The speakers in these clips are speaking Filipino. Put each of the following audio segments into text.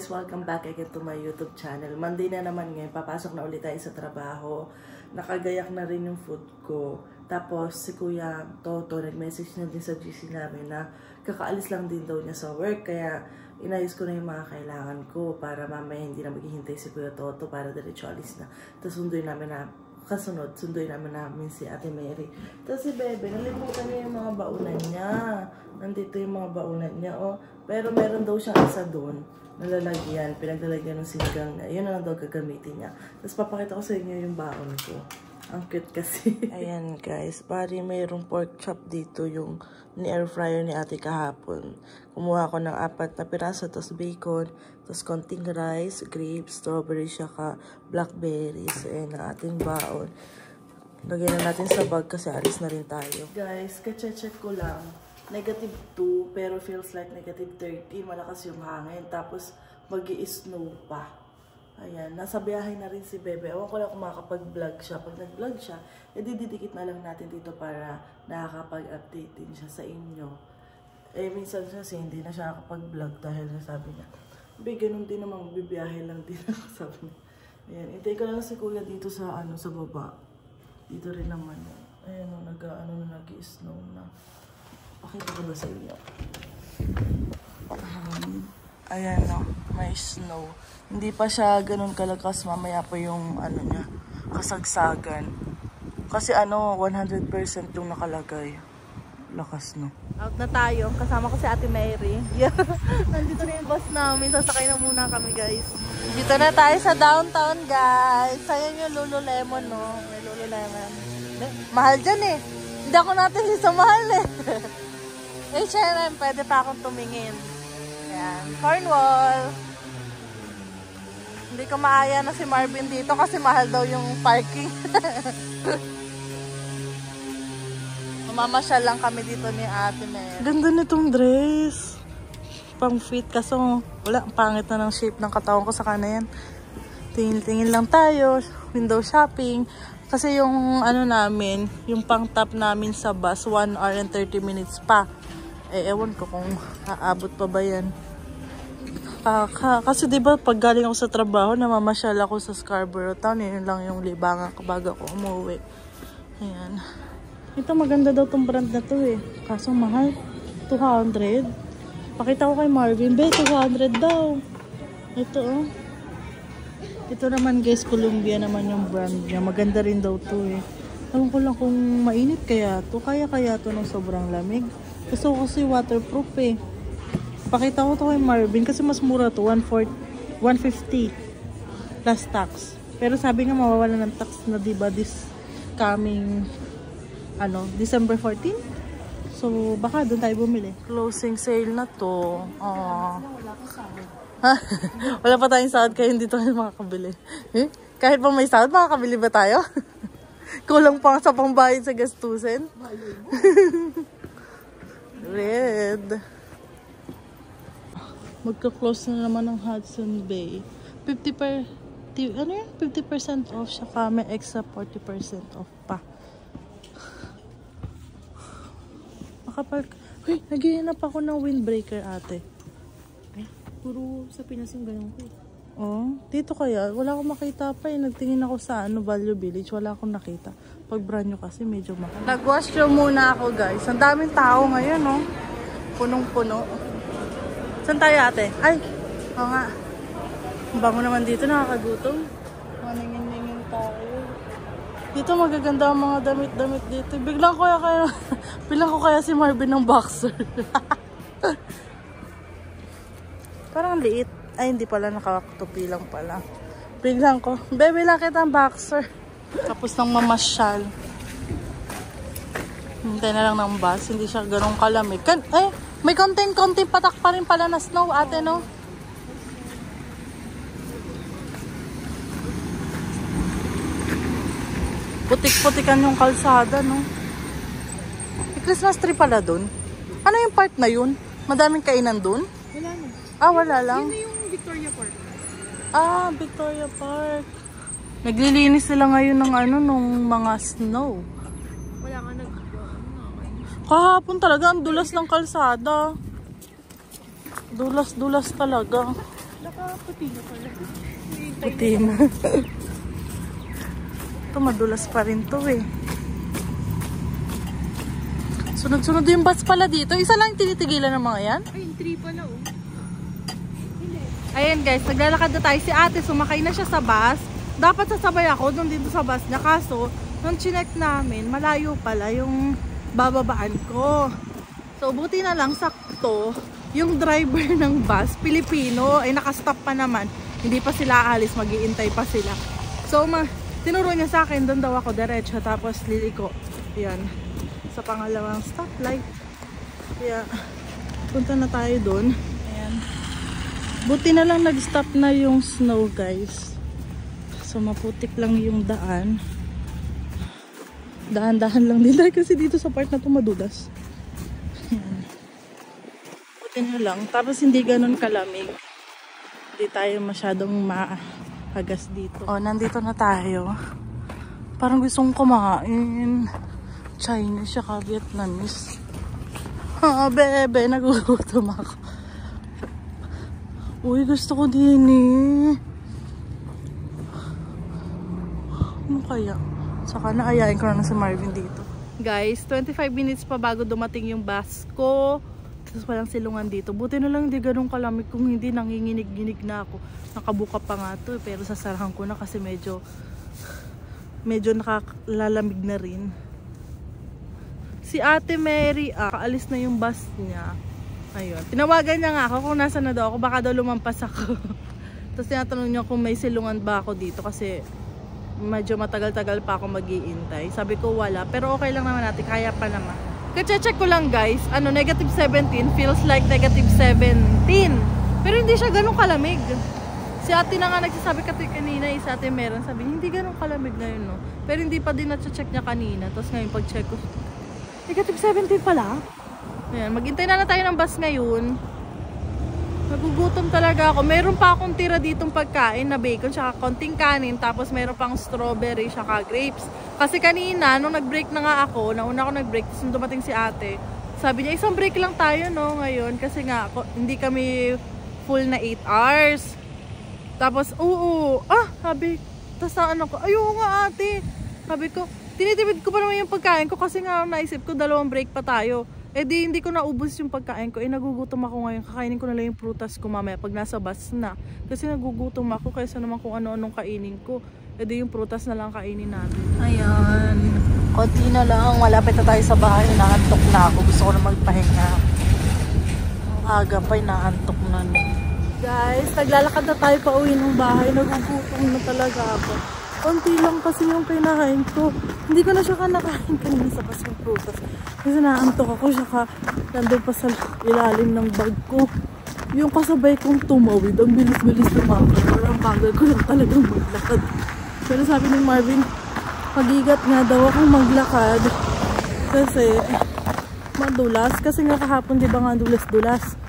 guys, welcome back again to my YouTube channel. Monday na naman ngayon, papasok na ulit tayo sa trabaho. Nakagayak na rin yung food ko. Tapos si Kuya Toto nag-message na din sa GC namin na kakaalis lang din daw niya sa work. Kaya inayos ko na yung mga kailangan ko para mamaya hindi na maghihintay si Kuya Toto para diretso alis na. Tapos sunduin namin namin si Ate Mary. Tapos si Bebe, nalimutan niya yung mga baunan niya. Nandito yung mga baunan niya, oh. Pero meron daw siyang isa doon, nalalagyan, pinaglalagyan ng sinigang niya. Yun na lang daw gagamitin niya. Tapos papakita ko sa inyo yung baon ko. Ang cute kasi. Ayan guys, pari mayroong pork chop dito yung ni-air fryer ni ate kahapon. Kumuha ko ng 4 na piraso, tapos bacon, tapos konting rice, grapes, strawberry, saka blackberries. Ayan ang ating baon. Lagyan na natin sa bag kasi alis na rin tayo. Guys, kache-check ko lang. -2 pero feels like -30. Malakas yung hangin. Tapos mag-i-snow pa. Ayan, nasa biyahe na rin si Bebe. Ewan ko lang kung makakapag-vlog siya. Pag nag-vlog siya, didikit na lang natin dito para nakakapag-update din siya sa inyo. Eh, minsan kasi hindi na siya nakakapag-vlog dahil sabi niya, Be, ganun din naman, bibiyahe lang din ako, sabi niya. Ayan, intay ko lang si Kuya dito sa, sa baba. Dito rin naman. Ayan, nag-i-snow na. Pakita ko ba sa inyo? Ayan, no, may snow. Hindi pa siya ganun kalakas, mamaya pa yung niya, kasagsagan. Kasi 100% yung nakalagay. Lakas, no. Out na tayo. Kasama ko si Ate Mary. Yeah. Nandito na yung bus namin. Sasakay na muna kami, guys. Dito na tayo sa downtown, guys. Ayan yung Lululemon, no. May Lululemon. Mahal dyan eh. Hindi ako natin sa mahal eh. H&M, pwede pa akong tumingin. Ayan. Cornwall. Hindi ko maaya na si Marvin dito kasi mahal daw yung parking. Mamamasyal lang kami dito ni Ate Mary. Ganda nitong dress. Pang fit kaso wala, pangit na ng shape ng katawan ko sa kanan yan. Tingin-tingin lang tayo. Window shopping. Kasi yung namin, yung pang top namin sa bus, 1 hour and 30 minutes pa. Eh, ewan ko kung aabot pa ba yan. Kasi diba pag galing ako sa trabaho, namamasyal ako sa Scarborough Town. Yun lang yung libangan kapag ako umuwi. Ayan. Ito maganda daw tong brand na to eh. Kaso mahal. 200. Pakita ko kay Marvin. Be, 200 daw. Ito oh. Ito naman guys, Columbia naman yung brand niya. Maganda rin daw to eh. Alam ko lang kung mainit kaya to. Kaya to ng sobrang lamig. Gusto ko kasi waterproof eh. Pakita ko to kay Marvin kasi mas mura to. 150 plus tax. Pero sabi nga mawawala ng tax na diba this coming December 14. So baka doon tayo bumili. Closing sale na to. Wala pa tayong sahod kaya hindi tayo makakabili. Eh? Kahit pa may sahod, makakabili ba tayo? Kulang pa sa pambayad sa gastusin. Red. Magka-close na naman ng Hudson Bay. 50% off siya, may extra 40% off pa. Uy, nag-iinap ako ng windbreaker ate. Ay, puro sa Pinas yung ganun ko. Oh, dito kaya, wala akong makita pa eh. Nagtingin ako sa Value Village, wala akong nakita. Pag brand new kasi medyo mahal. Nag-washroom muna ako guys. Ang daming tao ngayon, no? Punong-puno. Saan tayo ate? Ay, oo nga. Bango naman dito, nakakagutom. Maningin-ningin tayo. Dito magaganda ang mga damit-damit dito. Biglang ko kaya si Marvin ng boxer. Parang liit. Ay, hindi pala, nakatupi lang pala. Biglang ko, bebe lang kita ang boxer. Tapos ng mamasyal. Hintay na lang ng bus. Hindi siya ganun kalamig. May konting patak pa rin pala na snow, ate, no? Putik-putikan yung kalsada, no? May Christmas tree pala dun. Ano yung part na yun? Madaming kainan dun? Wala na. Wala lang. Yun na yung Victoria Park. Victoria Park. Naglilinis sila ngayon ng nung mga snow. Wala nga Kahapon talaga, ang dulas ng kalsada. Dulas-dulas talaga. Nakaputi na pala. Puti na. Ito, madulas pa rin to eh. Sunod-sunod yung bus pala dito. Isa lang tinitigilan ng mga yan? Ay, 3 pala oh. Ayan guys, naglalakad na tayo. Si ate, sumakay na siya sa bus. Dapat sasabay ako doon dito sa bus niya. Kaso, nung chinek namin, malayo pala yung bababaan ko. So, buti na lang sakto. Yung driver ng bus, Pilipino, ay nakastop pa naman. Hindi pa sila aalis, mag-iintay pa sila. So, tinuro niya sa akin, doon daw ako diretso. Tapos, liliko. Ayan. Sa pangalawang stoplight. Kaya, punta na tayo doon. Ayan. Buti na lang nag-stop na yung snow, guys. So, maputik lang yung daan. Dahan-dahan lang din tayo kasi dito sa part na ito madulas. Ayan. Buti na lang. Tapos, hindi ganun kalamig. Hindi tayo masyadong mahagas dito. Oh, nandito na tayo. Parang gustong kumain. Chinese siya Vietnamese. Ah, bebe, nagugutom ako. Uy, gusto ko din eh. Ano kaya? Saka naayain ko na si Marvin dito. Guys, 25 minutes pa bago dumating yung bus ko. Tapos walang silungan dito. Buti na lang hindi ganun kalamig. Kung hindi, nanginginig-ginig na ako. Nakabuka pa nga to pero sasarahan ko na kasi medyo nakalalamig na rin. Si Ate Mary, kaalis na yung bus niya. Ayun. Tinawagan niya nga ako kung nasa na daw ako. Baka daw lumampas ako. Tapos tinatanong niya kung may silungan ba ako dito. Kasi medyo matagal-tagal pa ako mag-iintay. Sabi ko wala. Pero okay lang naman natin. Kaya pa naman. Kacheck ko lang guys. Negative 17 feels like negative 17. Pero hindi siya ganun kalamig. Si ate na nga nagsasabi kanina. Si ate meron. Sabi hindi ganun kalamig ngayon no. Pero hindi pa din na-check niya kanina. Tapos ngayon pag-check ko. Negative 17 pala. Ayan, maghintay na tayo ng bus ngayon. Nagugutom talaga ako. Meron pa akong tira ditong pagkain na bacon, tsaka konting kanin, tapos meron pang strawberry, tsaka grapes. Kasi kanina, nung nag-break na nga ako, nauna ako nag-break, tapos nung dumating si ate, sabi niya, isang break lang tayo no ngayon, kasi nga, hindi kami full na 8 hours. Tapos, sabi, tapos na ano ko, ayun nga ate. Sabi ko, tinitipid ko pa naman yung pagkain ko kasi nga naisip ko 2 break pa tayo. Eh di hindi ko naubos yung pagkain ko. Eh nagugutom ako ngayon. Kakainin ko na lang yung prutas ko mamaya pag nasa bus na. Kasi nagugutom ako kaysa naman kung ano-anong kainin ko. Eh di yung prutas na lang kainin natin. Ayan. Konti na lang. Malapit na tayo sa bahay. Naantok na ako. Gusto ko na magpahinga. Ang aga pa naantok na. Guys, naglalakad na tayo pa uwi ng bahay. Nagugutom na talaga ako. Konti lang kasi yung kinahain ko. Hindi ko na siya kanakain kanina sa bus ng prutas. Kasi naantok ako siya nandun pa sa ilalim ng bag ko. Yung kasabay kong tumawid, ang bilis-bilis tumawid. Parang bagal ko lang talagang maglakad. Pero sabi ni Marvin, pagigat nga daw akong maglakad. Kasi madulas. Kasi nga kahapon diba nga dulas-dulas.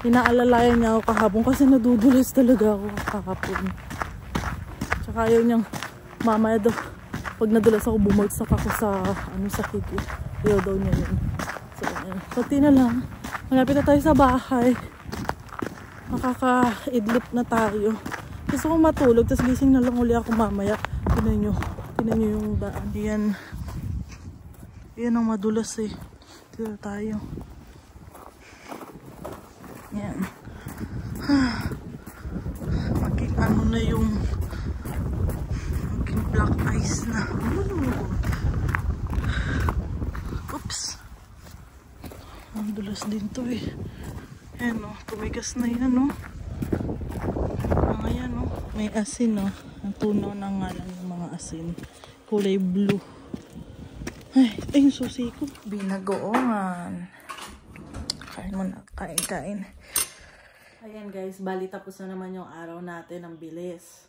Inaalalayan niya ako kahapon kasi nadudulas talaga ako kahapon. Tsaka ayaw niyang mamaya daw, pag nadulas ako, bumagsak ako sa kiki. Ayaw daw niya yun. So, pati na lang. Malapit na tayo sa bahay. Makaka-idlip na tayo. Gusto kong matulog, tapos gising na lang uli ako mamaya. Tinan nyo yung daan. Yan ang madulas eh. Dito tayo. Yan. Maging ano na yung black ice na. Oops. Ang dulas din to eh. Ayan o. Tumigas na yan o. Ayan o. May asin o. Ang tunaw na nga lang yung mga asin. Kulay blue. Ay, yung susi ko. Binagoongan. Kain mo na. Kain. Ayan guys. Bali tapos na naman yung araw natin. Ang bilis.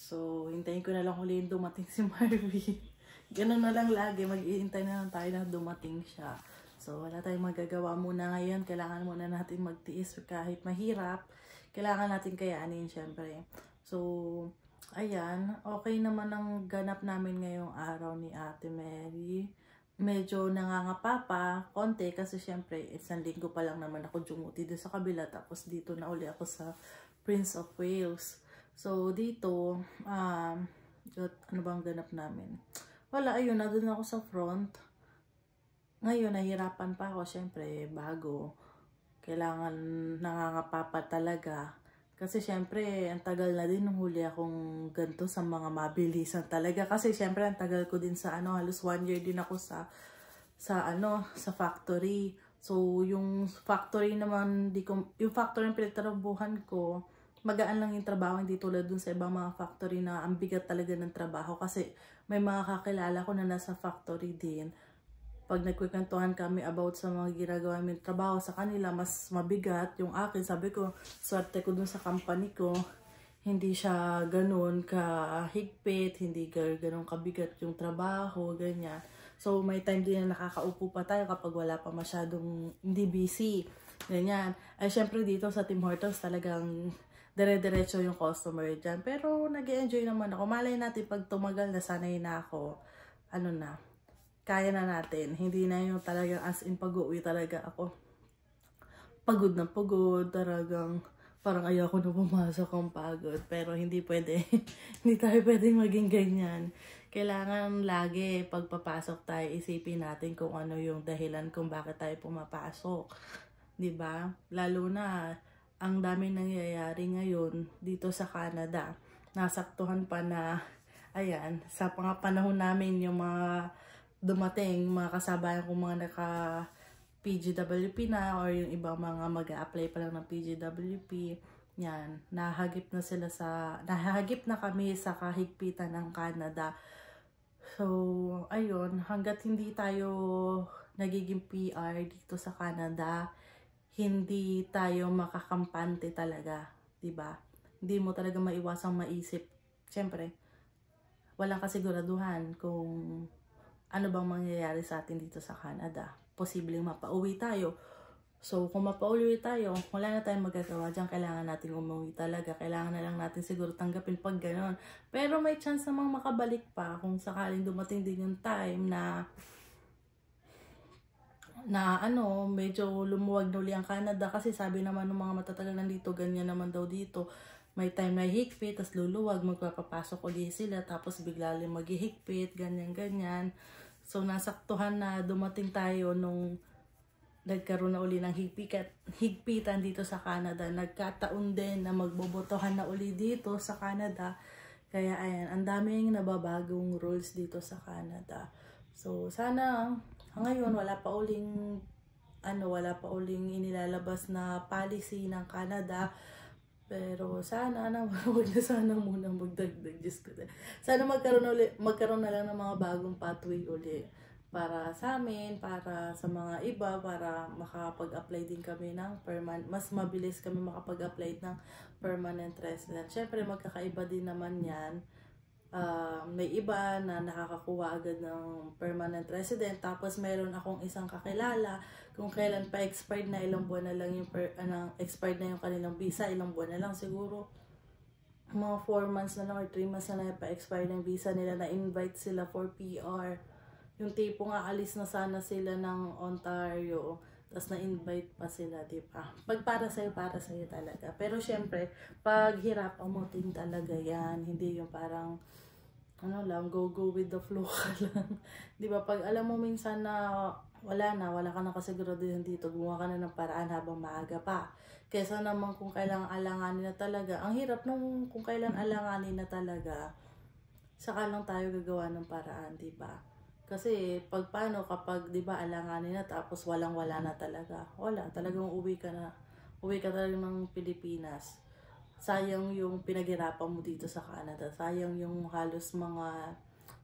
So, hintayin ko na lang huliin dumating si Marvin. Ganun na lang lagi. Mag-iintay na lang tayo na dumating siya. So, wala tayong magagawa muna ngayon. Kailangan muna natin magtiis kahit mahirap. Kailangan natin kayanin, syempre. So, ayan. Okay naman ang ganap namin ngayong araw ni Ate Mary. Medyo nangangapa pa. Konti kasi syempre, isang linggo pa lang naman ako dumuti doon sa kabila. Tapos dito na uli ako sa Prince of Wales. So, dito, ano bang ganap namin? Wala, ayun, nandun ako sa front. Ngayon, nahihirapan pa ako, syempre, bago. Kailangan nangangapa pa talaga. Kasi syempre, ang tagal na din nung huli akong ganito sa mga mabilisan talaga. Kasi syempre, ang tagal ko din sa halos 1 year din ako sa factory. So, yung factory naman, yung factory yung pinagtrabahuhan ko, magaan lang yung trabaho, hindi tulad dun sa ibang mga factory na ang bigat talaga ng trabaho. Kasi may mga kakilala ko na nasa factory din. Pag nagkwentuhan kami about sa mga ginagawa namin trabaho sa kanila, mas mabigat. Yung akin, sabi ko, swerte ko dun sa company ko. Hindi siya ganun kahigpit, hindi ganun kabigat yung trabaho, ganyan. So, may time din na nakakaupo pa tayo kapag wala pa masyadong hindi busy. Ganyan. Ay, syempre dito sa Tim Hortons talagang dire-diretso yung customer dyan. Pero nag-enjoy naman ako. Malay natin pag tumagal na sanay na ako, kaya na natin. Hindi na yung talagang as in pag-uwi talaga ako. Pagod na pagod, talagang parang ayaw ko na pumasok ang pagod. Pero hindi pwede. Hindi tayo pwedeng maging ganyan. Kailangan lagi pagpapasok tayo, isipin natin kung ano yung dahilan kung bakit tayo pumapasok. 'Di ba? Lalo na ang dami nangyayari ngayon dito sa Canada. Nasaktuhan pa na, ayan, sa mga panahon namin yung mga dumating, mga kasabayan kong mga naka-PGWP na or yung ibang mga mag-a-apply pa lang ng PGWP. Yan, nahagip na kami sa kahigpitan ng Canada. So, ayun, hanggat hindi tayo nagiging PR dito sa Canada, hindi tayo makakampante talaga, 'di ba? Hindi mo talaga maiwasang maisip. Siyempre, walang kasiguraduhan kung ano bang mangyayari sa atin dito sa Canada. Posibleng mapauwi tayo. So, kung mapauwi tayo, wala na tayong magagawa dyan. Kailangan natin umuwi talaga. Kailangan na lang natin siguro tanggapin pag gano'n. Pero may chance namang makabalik pa kung sakaling dumating din yung time na medyo lumuwag na uli ang Canada. Kasi sabi naman ng mga matatagal nandito, ganyan naman daw dito. May time na higpit, tas luluwag, magpapapasok ulit sila, tapos bigla lang maghihigpit, ganyan-ganyan. So, nasaktuhan na dumating tayo nung nagkaroon na uli ng higpitan dito sa Canada. Nagkataon din na magbobotohan na uli dito sa Canada. Kaya ayan, ang daming nababagong rules dito sa Canada. So sana ngayon wala pa uling inilalabas na policy ng Canada. Pero sana wag na sana muna magdagdag. Diyos ko. Sana magkaroon na lang ng mga bagong pathway uli. Para sa amin, para sa mga iba, para makapag-apply din kami ng mas mabilis kami makapag-apply ng permanent resident. Siyempre, magkakaiba din naman yan. May iba na nakakakuha agad ng permanent resident, tapos meron akong isang kakilala, kung kailan pa expired na, ilang buwan na lang yung expired na yung kanilang visa, ilang buwan na lang siguro. Mga 4 months na lang or 3 months na lang pa-expired ng visa nila, na-invite sila for PR. Yung tipo nga, alis na sana sila ng Ontario, tapos na-invite pa sila, di ba? Pag para sa'yo talaga. Pero syempre, pag hirapan mo din talaga yan. Hindi yung parang, go with the flow ka lang. Di ba? Pag alam mo minsan na wala ka na kasiguraduhan dito, gumawa ka na ng paraan habang maaga pa. Kesa naman kung kailang alanganin na talaga. Ang hirap nung kung kailan alanganin na talaga, saka lang tayo gagawa ng paraan, di ba? Kasi kapag 'di ba alanganin na tapos wala na talaga. Wala, talagang uwi ka talaga ng Pilipinas. Sayang yung pinaghirapan mo dito sa Canada. Sayang yung halos mga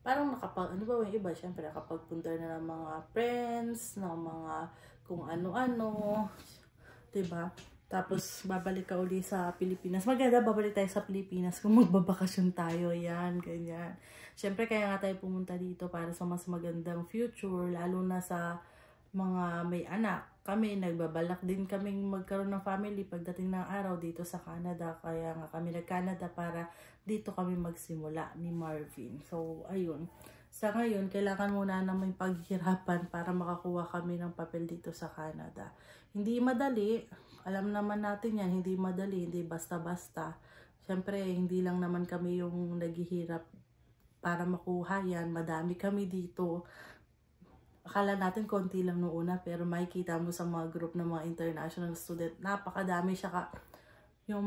parang yung iba, syempre nakapagpunta na ng mga friends, ng mga kung ano-ano, 'di ba? Tapos babalik ka uli sa Pilipinas. Maganda babalik tayo sa Pilipinas kung magbabakasyon tayo, yan, ganyan. Siyempre kaya nga tayo pumunta dito para sa mas magandang future, lalo na sa mga may anak. Kami, nagbabalak din kaming magkaroon ng family pagdating ng araw dito sa Canada. Kaya nga kami nag-Canada para dito kami magsimula ni Marvin. So, ayun. Sa ngayon, kailangan muna namin paghirapan para makakuha kami ng papel dito sa Canada. Hindi madali, alam naman natin yan, hindi madali, hindi basta-basta. Siyempre, hindi lang naman kami yung naghihirap para makuha yan, madami kami dito. Akala natin konti lang noong una, pero makikita mo sa mga group ng mga international student, napakadami siya yung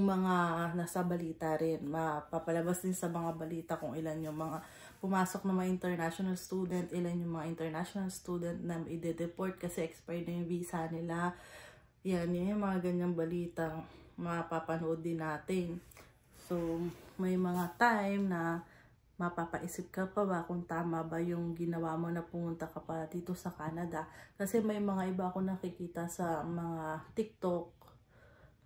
mga nasa balita rin. Mapapalabas din sa mga balita kung ilan yung mga pumasok na mga international student, ilan yung mga international student na i-deport kasi expired na yung visa nila. Yan yung mga ganyang balita mapapanood din natin. So, may mga time na mapapaisip ka pa ba kung tama ba yung ginawa mo na pumunta ka pa dito sa Canada. Kasi may mga iba ako nakikita sa mga TikTok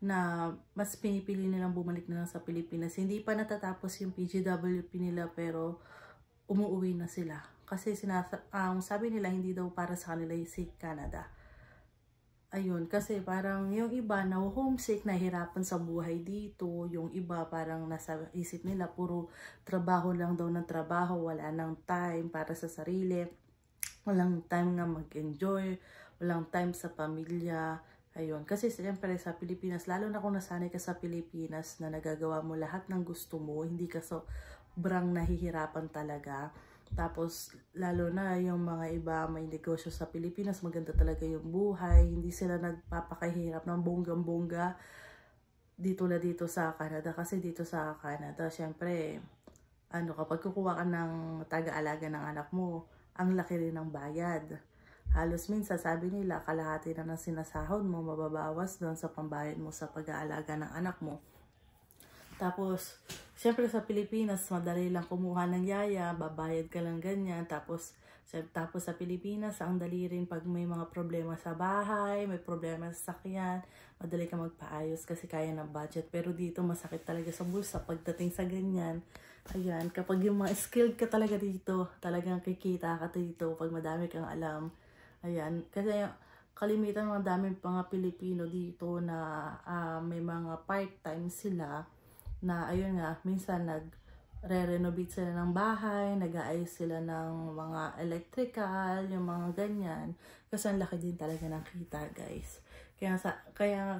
na mas pinipili nilang bumalik na lang sa Pilipinas. Hindi pa natatapos yung PGWP nila pero umuwi na sila. Kasi sabi nila hindi daw para sa kanila yung si Canada. Ayun, kasi parang yung iba na homesick, nahihirapan sa buhay dito. Yung iba parang nasa isip nila, puro trabaho lang daw ng trabaho. Wala nang time para sa sarili. Walang time na mag-enjoy. Walang time sa pamilya. Ayun, kasi siyempre sa Pilipinas, lalo na kung nasanay ka sa Pilipinas na nagagawa mo lahat ng gusto mo, hindi ka sobrang nahihirapan talaga. Tapos, lalo na yung mga iba may negosyo sa Pilipinas, maganda talaga yung buhay. Hindi sila nagpapakahirap ng bonggang-bongga dito na dito sa Canada. Kasi dito sa Canada, syempre, kapag kukuha ka ng taga-alaga ng anak mo, ang laki rin ng bayad. Halos minsan, sabi nila, kalahati na ng sinasahod mo, mababawas doon sa pambayad mo sa pag-aalaga ng anak mo. Tapos, syempre sa Pilipinas, madali lang kumuha ng yaya, babayad ka lang ganyan. Tapos sa Pilipinas, ang dali rin pag may mga problema sa bahay, may problema sa sakyan, madali ka magpaayos kasi kaya ng budget. Pero dito, masakit talaga sa bulsa pagdating sa ganyan. Ayan, kapag yung mga skilled ka talaga dito, talagang kikita ka dito pag madami kang alam. Ayan, kasi kalimitan mga daming mga Pilipino dito na may mga part-time sila. Na ayun nga, minsan nagre-renovate sila ng bahay, nag-aayos sila ng mga electrical, yung mga ganyan. Kasi ang laki din talaga ng kita, guys. Kaya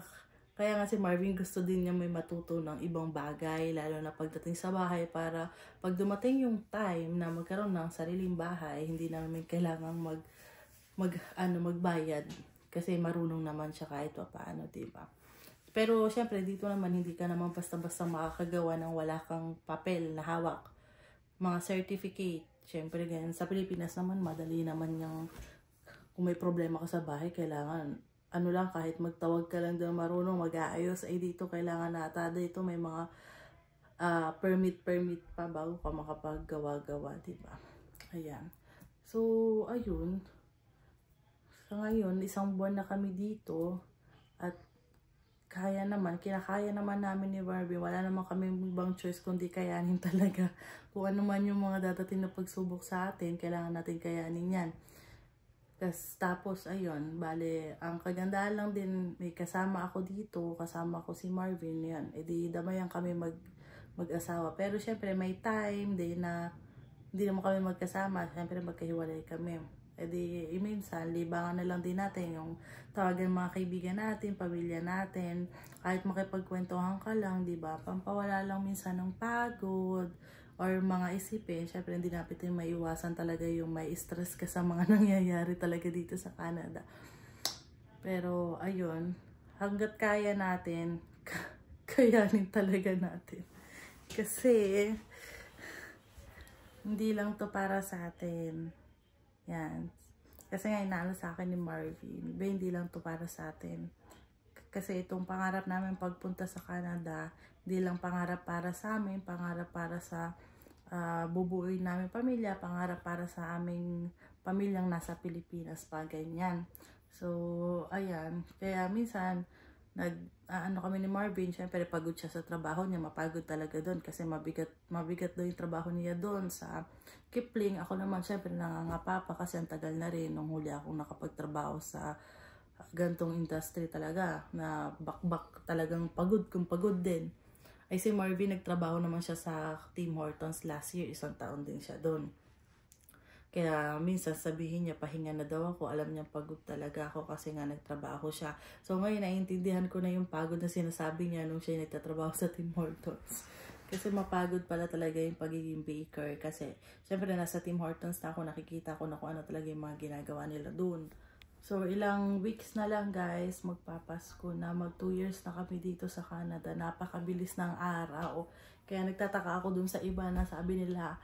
nga si Marvin gusto din niya may matuto ng ibang bagay, lalo na pagdating sa bahay, para pag dumating yung time na magkaroon ng sariling bahay, hindi namin kailangang magbayad. Kasi marunong naman siya kahit paano, diba? Pero syempre dito naman hindi ka naman basta-basta makakagawa ng wala kang papel na hawak. Mga certificate, syempre ganyan. Sa Pilipinas naman madali naman yung kung may problema ka sa bahay, kailangan lang, kahit magtawag ka lang doon marunong mag-aayos. Ay dito kailangan nata dito may mga permit pa bago ka makapaggawa-gawa, diba? Ayan. So, ayun. Sa ngayon, 1 buwan na kami dito at kinakaya naman namin ni Barbie. Wala naman kami ibang choice kundi kayanin talaga. Kung ano man yung mga dadating na pagsubok sa atin, kailangan natin kayanin yan. Tapos, ayun, bale, ang kagandahan lang din, may kasama ako dito, kasama ko si Marvin, yan. E di damayan kami mag-asawa. Pero syempre, may time din na hindi naman kami magkasama. Syempre, magkahiwalay kami. E di, minsan, libangan na lang din natin yung tawagan mga kaibigan natin, pamilya natin. Kahit makipagkwentuhan ka lang, di ba? Pampawala lang minsan ng pagod or mga isipin. Syempre, hindi natin maiwasan talaga yung may stress ka sa mga nangyayari talaga dito sa Canada. Pero, ayun, hanggat kaya natin, kayanin talaga natin. Kasi, hindi lang to para sa atin. Yan. Kasi nga inaano sa akin ni Marvin, hindi lang to para sa atin. Kasi itong pangarap namin pagpunta sa Canada, hindi lang pangarap para sa amin, pangarap para sa bubuuin namin pamilya, pangarap para sa aming pamilyang nasa Pilipinas pa, ganyan. So, ayan. Kaya minsan, kami ni Marvin, syempre pagod siya sa trabaho niya, mapagod talaga doon kasi mabigat daw yung trabaho niya doon sa Kipling. Ako naman syempre nangangapa pa kasi ang tagal na rin nung huli akong nakapagtrabaho sa gantong industry talaga na bakbak talagang pagod din. Ay si Marvin, nagtrabaho naman siya sa Tim Hortons last year. 1 taon din siya doon. Kaya minsan sabihin niya, pahinga na daw ako. Alam niya pagod talaga ako kasi nga nagtrabaho siya. So ngayon, naiintindihan ko na yung pagod na sinasabi niya nung siya nagtatrabaho sa Tim Hortons. Kasi mapagod pala talaga yung pagiging baker. Kasi syempre nasa Tim Hortons na ako, nakikita ko na kung ano talaga yung mga ginagawa nila doon. So ilang weeks na lang guys, magpapasko na. Mag 2 years na kami dito sa Canada. Napakabilis ng araw. Kaya nagtataka ako dun sa iba na sabi nila,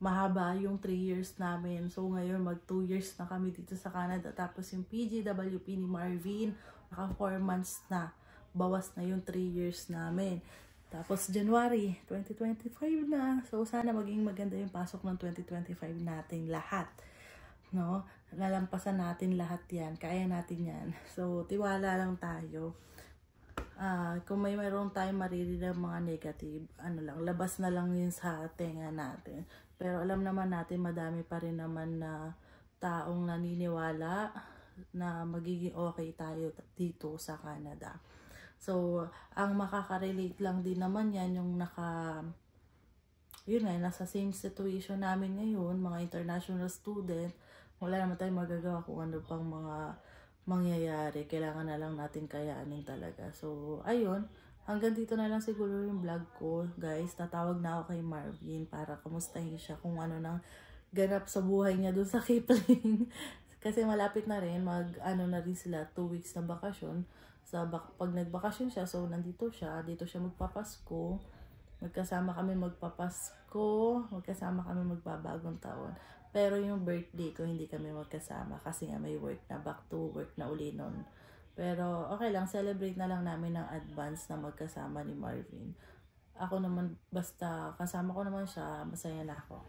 mahaba yung 3 years namin. So ngayon mag 2 years na kami dito sa Canada. Tapos yung PGWP ni Marvin, naka 4 months na. Bawas na yung 3 years namin. Tapos January 2025 na. So sana maging maganda yung pasok ng 2025 natin lahat. No? Lalampasan natin lahat yan. Kaya natin yan. So tiwala lang tayo. Kung may mayroon tayong maririnig ng mga negative, labas na lang yun sa tenga natin. Pero alam naman natin, madami pa rin naman na taong naniniwala na magiging okay tayo dito sa Canada. So, ang makaka-relate lang din naman yan, yung nasa same situation namin ngayon, mga international student, wala naman tayong magagawa kung ano pang mga mangyayari. Kailangan na lang natin kayanin talaga. So, ayun. Hanggang dito na lang siguro yung vlog ko. Guys, tatawag na ako kay Marvin para kamustahin siya kung ano nang ganap sa buhay niya doon sa Kipling. Kasi malapit na rin. Na rin sila 2 weeks na bakasyon. Pag nagbakasyon siya, so nandito siya. Dito siya magpapasko. Magkasama kami magpapasko. Magkasama kami magbabagong taon. Pero yung birthday ko, hindi kami magkasama kasi nga may work na, back to work na uli nun. Pero okay lang, celebrate na lang namin ng advance na magkasama ni Marvin. Ako naman, basta kasama ko naman siya, masaya na ako.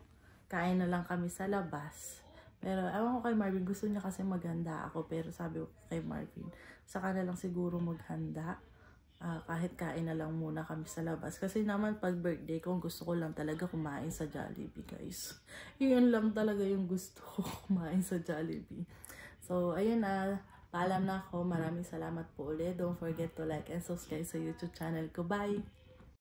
Kain na lang kami sa labas. Pero ewan ko kay Marvin, gusto niya kasi maghanda ako. Pero sabi ko kay Marvin, saka na lang siguro maghanda. Kahit kain na lang muna kami sa labas. Kasi naman pag birthday ko, gusto ko lang talaga kumain sa Jollibee, guys. Yun lang talaga yung gusto ko, kumain sa Jollibee. So, ayun na. Paalam na ako. Maraming salamat po ulit. Don't forget to like and subscribe sa YouTube channel ko. Bye!